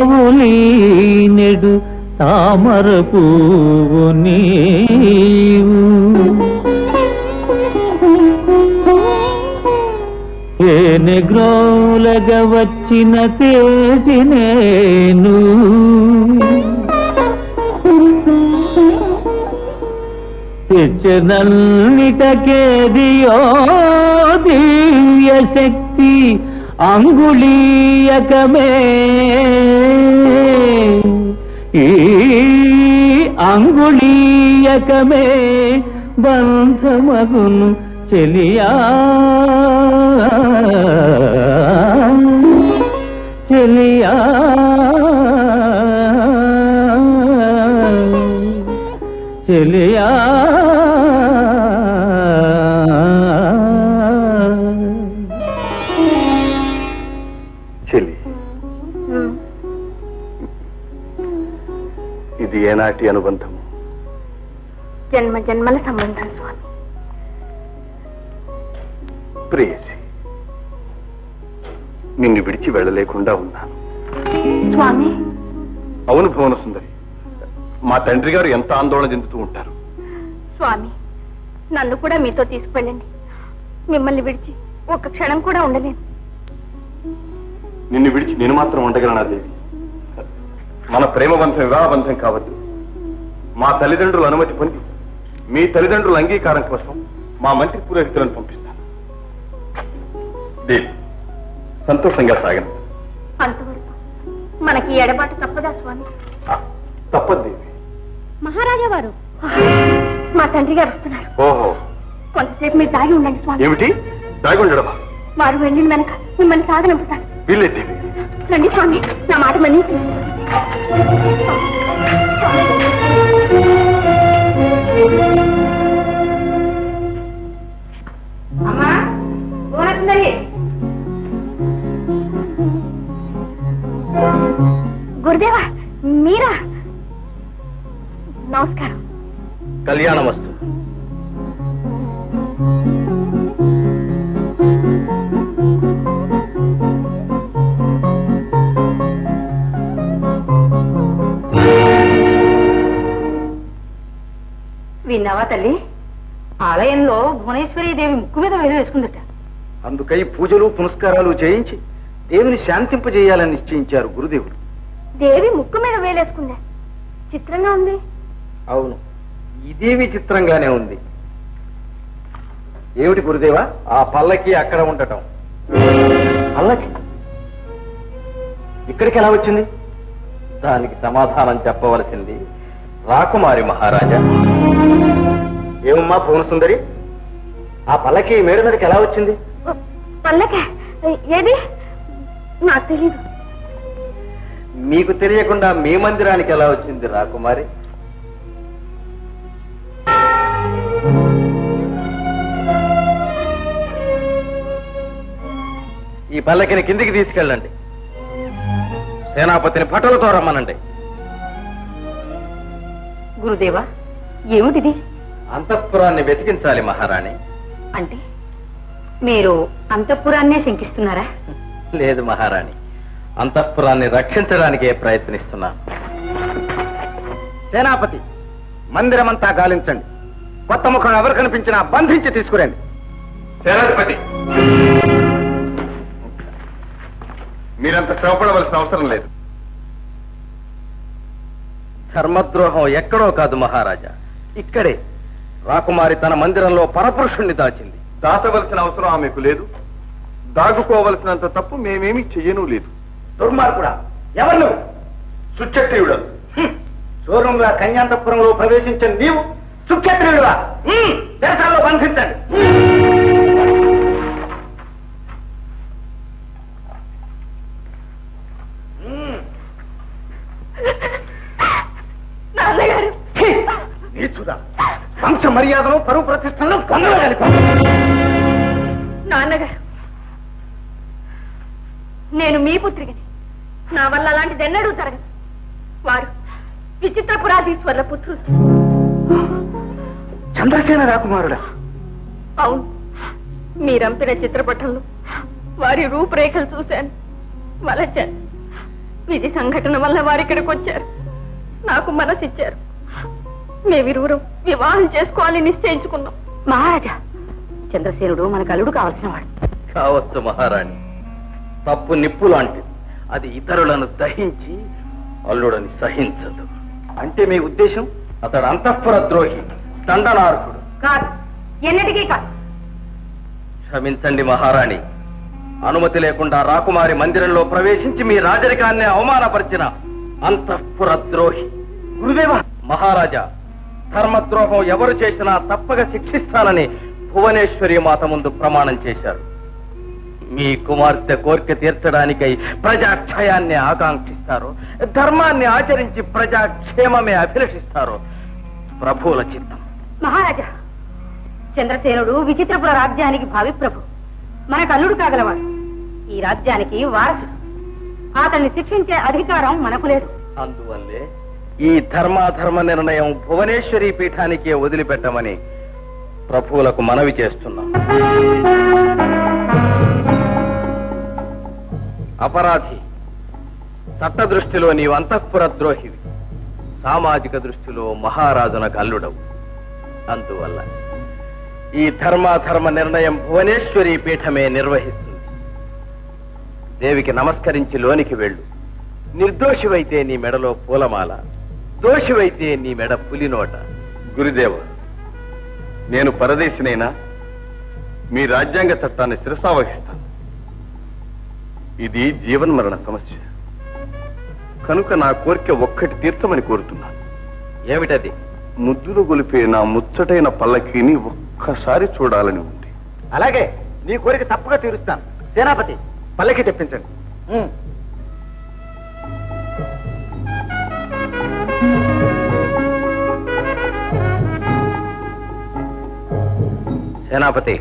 తావులీనెడు తామర పువ్వు నీవు ఏనెగ్రోలగా వచ్చిన తేటి నేను తెచ్చనల్లిటకేదియో దివ్య శక్తి అంగుళీయకమే ఈ అంగుళీయకమే బంధమగును చెలియా చెలియా చెలియా చెలి ఇది ఏనాటి అనుబంధము? జన్మ జన్మల సంబంధం స్వామి. ప్రేయసి, నిన్ను విడిచి వెళ్ళలేకుండా ఉన్నాను. స్వామి. అవును భువన సుందరి, మా తండ్రి గారు ఎంత ఆందోళన చెందుతూ ఉంటారు. స్వామి, నన్ను కూడా మీతో తీసుకువెళ్ళండి. మిమ్మల్ని విడిచి ఒక్క క్షణం కూడా ఉండలేను. నిన్ను విడిచి నేను మాత్రం ఉండగలనా దేవి? మన ప్రేమ బంధం వివాహ బంధం కావద్దు. మా తల్లిదండ్రుల అనుమతి పొంది మీ తల్లిదండ్రుల అంగీకారం కోసం మా మంత్రి పురోహితులను పంపిస్తాను. దేవి, సంతోషంగా సాగను. అంతవరకు మనకి ఎడబాటు తప్పదా స్వామి? తప్పదు దేవి. మహారాజా వారు, మా తండ్రి గారు వస్తున్నారు. ఓహో, కొంతసేపు మీరు దాగి ఉండండి స్వామి. ఏమిటి దాగి ఉండడమా? వారు వెళ్ళిన వెనక మిమ్మల్ని సాగనంపుతాను. వీల్లేదు దేవి. రండి స్వామి, నా మాట మన్నించండి. అమ్మా, గురుదేవా, మీరా? నమస్కారం. కళ్యాణమస్తు. విన్నావా తల్లి? ఆలయంలో భువనేశ్వరీ దేవి ముక్కు మీద వేలు వేసుకుందట. అందుకై పూజలు పునస్కారాలు చేయించి దేవిని శాంతింపజేయాలని నిశ్చయించారు గురుదేవుడు. దేవి ముక్కు మీద వేలేసుకుందా? చిత్రంగా ఉంది. అవును, ఇదేవి చిత్రంగానే ఉంది. ఏమిటి గురుదేవా ఆ పల్లకి అక్కడ ఉండటం? పల్లకి ఇక్కడికి ఎలా వచ్చింది? దానికి సమాధానం చెప్పవలసింది రాకుమారి మహారాజా. ఏమమ్మా భువన సుందరి, ఆ పల్లకి మేడ మీదకి ఎలా వచ్చింది? పల్లక ఏది? నాకు తెలీదు. మీకు తెలియకుండా మీ మందిరానికి ఎలా వచ్చింది రాకుమారి? ఈ పల్లకిని కిందికి తీసుకెళ్ళండి. సేనాపతిని పటలతో రమ్మనండి. గురుదేవా, ఏమిటిది? అంతఃపురాన్ని వెతికించాలి మహారాణి. అంటే మీరు అంతఃపురాన్నే శంకిస్తున్నారా? లేదు మహారాణి, అంతఃపురాన్ని రక్షించడానికే ప్రయత్నిస్తున్నాను. సేనాపతి, మందిరమంతా గాలించండి. కొత్త ముఖం ఎవరు కనిపించినా బంధించి తీసుకురండి. సేనాధిపతి, మీరంత శ్రమపడవలసిన అవసరం లేదు. ధర్మద్రోహం ఎక్కడో కాదు మహారాజా, ఇక్కడే. రాకుమారి తన మందిరంలో పరపురుషుణ్ణి దాచింది. దాచవలసిన అవసరం ఆమెకు లేదు. దాగుకోవలసినంత తప్పు మేమేమీ చెయ్యనూ లేదు. దుర్మార్గుడా, ఎవరు నువ్వు? సుక్షత్రియుడు. శూరంగా కన్యాంతపురంలో ప్రవేశించిన నీవు సుక్షత్రియుడువా? దేశాల్లో బంధించండి. నీచుడా, వంశ మర్యాదను పరువు ప్రతిష్టలను గంగలో కలిపారు. నాన్నగారు, నేను మీ పుత్రికని. నా వల్ల అలాంటిది ఎన్నడూ జరగదు. వారు విచిత్రపురాధీశ్వర్ల పుత్రులు. చంద్రసేన రాకుమారుడా? అవును, మీరంపిన చిత్రపటంలో వారి రూపురేఖలు చూశాను, వలచాను. విధి సంఘటన వల్ల వారు ఇక్కడికి వచ్చారు. నాకు మనసిచ్చారు. మేమిరువురం వివాహం చేసుకోవాలని నిశ్చయించుకున్నాం. మహారాజా, చంద్రసేనుడు మనకు అల్లుడు కావలసిన వాడు. కావచ్చు మహారాణి. తప్పు నిప్పు లాంటిది. అది ఇతరులను దహించి అల్లుడని సహించదు. అంటే మీ ఉద్దేశం అతడు అంతఃపుర ద్రోహి, దండనార్కుడు? కాదు, ఎన్నటికీ కాదు. క్షమించండి మహారాణి. అనుమతి లేకుండా రాకుమారి మందిరంలో ప్రవేశించి మీ రాజరికాన్ని అవమానపరిచిన అంతఃపుర ద్రోహి. గురుదేవా! మహారాజా, ధర్మద్రోహం ఎవరు చేసినా తప్పక శిక్షిస్తానని భువనేశ్వరి మాత ముందు ప్రమాణం చేశారు. మీ కుమార్తె కోరిక తీర్చడానికై ప్రజాక్షయాన్ని ఆకాంక్షిస్తారు, ధర్మాన్ని ఆచరించి ప్రజాక్షేమమే అభిలషిస్తారు. ప్రభువుల చిత్తం. మహారాజా, చంద్రసేనుడు విచిత్రపుర రాజ్యానికి భావి ప్రభు, మనకు అల్లుడు కాగలవాడు. ఈ రాజ్యానికి వారసుడు. అతన్ని శిక్షించే అధికారం మనకు లేదు. అందువల్లే ఈ ధర్మాధర్మ నిర్ణయం భువనేశ్వరి పీఠానికే వదిలిపెట్టమని ప్రభువులకు మనవి చేస్తున్నాం. అపరాధి, చట్ట దృష్టిలో నీవు అంతఃపుర ద్రోహివి, సామాజిక దృష్టిలో మహారాజునకు అల్లుడవు. అందువల్ల ఈ ధర్మాధర్మ నిర్ణయం భువనేశ్వరి పీఠమే నిర్వహిస్తుంది. దేవికి నమస్కరించి లోనికి వెళ్ళు. నిర్దోషివైతే నీ మెడలో పూలమాల, దోషివైతే నీ మెడ పులినోట. గురుదేవ, నేను పరదేశినైనా మీ రాజ్యాంగ చట్టాన్ని శిరసావహిస్తాను. ఇది జీవన్మరణ సమస్య కనుక నా కోరిక ఒక్కటి తీర్చమని కోరుతున్నాను. ఏమిటది? ముద్దులు గొలిపే నా ముచ్చటైన పల్లకీని ఒక్కసారి చూడాలని ఉంది. అలాగే, నీ కోరిక తప్పగా తీరుస్తాను. సేనాపతి, పల్లకి తెప్పించండి. సేనాపతి,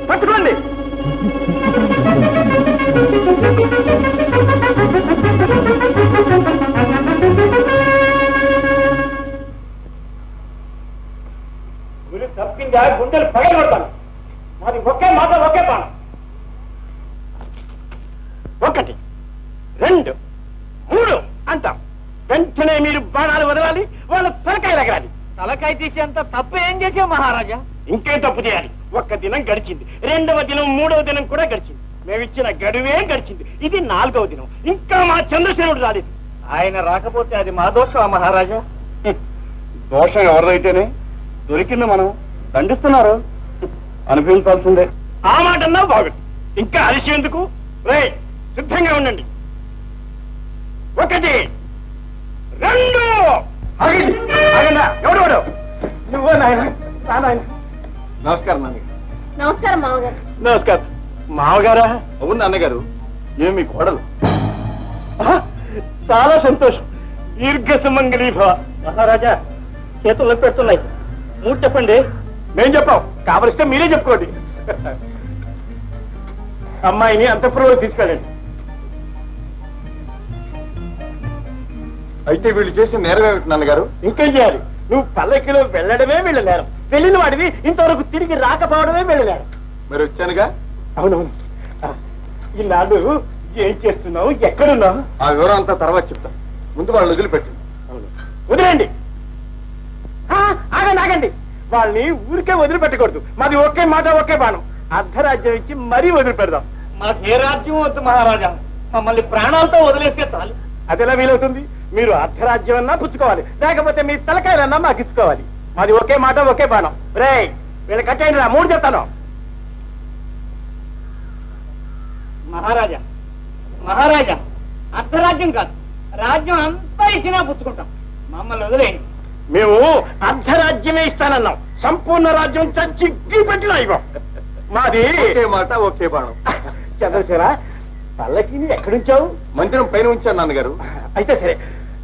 పట్టుకోండి. గురి తప్పిందా గుండెలు పగలగొడతాను. మాది ఒకే మాట, ఒకే బాణం. 1 2 3 అంటాం. వెంటనే మీరు బాణాలు వదలాలి, వాళ్ళ తలకాయలు ఎగరాలి. తలకాయ తీసేంత తప్పు ఏం చేసావు మహారాజా? ఇంకేం తప్పు చేయాలి? 1 దినం గడిచింది, 2వ దినం, 3వ దినం కూడా గడిచింది. మేమిచ్చిన గడువే గడిచింది. ఇది 4వ దినం. ఇంకా మా చంద్రసేనుడు రాలేదు. ఆయన రాకపోతే అది మా దోషం మహారాజా. దోషం ఎవరిదైతేనే దొరికింది, మనం దండిస్తున్నారు, అనుభవించాల్సిందే. ఆ మాట అన్నా బాగుంది. ఇంకా అలసి ఎందుకు? రే, సిద్ధంగా ఉండండి. 1 2 ఎవడు? నువ్వు నాయన. నమస్కారం నాన్నగారు. నమస్కారం మామగారు. నమస్కారం మామగారా? అవును నాన్నగారు. ఏమి మీ కోడలు? చాలా సంతోషం. దీర్ఘ సుమంగళీ భవ. మహారాజా, చేతుల్లో పెడుతున్నాయి. 3 చెప్పండి. మేం చెప్పాం, కావలిస్తే మీరే చెప్పుకోండి. అమ్మాయిని అంతఃపురంలో తీసుకెళ్ళండి. అయితే వీళ్ళు చేసిన నేరం ఏమిటి నాన్నగారు? ఇంకేం చేయాలి? నువ్వు పల్లకిలో వెళ్ళడమే వీళ్ళ నేరం. వెళ్ళిన వాడివి ఇంతవరకు తిరిగి రాకపోవడమే వీళ్ళ నేరం. మరి వచ్చానుగా. అవునవును. ఈనాడు ఏం చేస్తున్నావు? ఎక్కడున్నావు? ఆ వివరం అంతా తర్వాత చెప్తా. ముందు వాళ్ళు వదిలిపెట్టు. వదిలేండి. ఆగండి ఆగండి. వాళ్ళని ఊరికే వదిలిపెట్టకూడదు. మాది ఒకే మాట ఒకే బాణం. అర్ధరాజ్యం ఇచ్చి మరీ వదిలిపెడదాం. మాకు ఏ రాజ్యం వద్దు మహారాజా, మమ్మల్ని ప్రాణాలతో వదిలేస్తే చాలు. అదెలా వీలవుతుంది? మీరు అర్ధరాజ్యం అన్నా పుచ్చుకోవాలి, లేకపోతే మీ తలకాయలన్నా మాకు ఇచ్చుకోవాలి. మాది ఒకే మాట ఒకే బాణం. రే వీళ్ళు కట్టేయండి రా, 3 చెప్తాను. మహారాజా మహారాజా, అర్ధరాజ్యం కాదు, రాజ్యం అంతా ఇచ్చినా పుచ్చుకుంటాం. మమ్మల్ని వదిలేయండి. మేము అర్ధరాజ్యమే ఇస్తానన్నాం. సంపూర్ణ రాజ్యం చచ్చి పెట్టినా ఇవ్వం. మాది ఒకే మాట ఒకే బాణం. చంద్రశేఖర, పల్లకిని ఎక్కడుంచావు? మందిరం పైన ఉంచాను నాన్నగారు. అయితే సరే,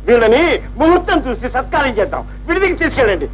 వీళ్ళని ముహూర్తం చూసి సత్కారం చేద్దాం. విడిదికి తీసుకెళ్ళండి.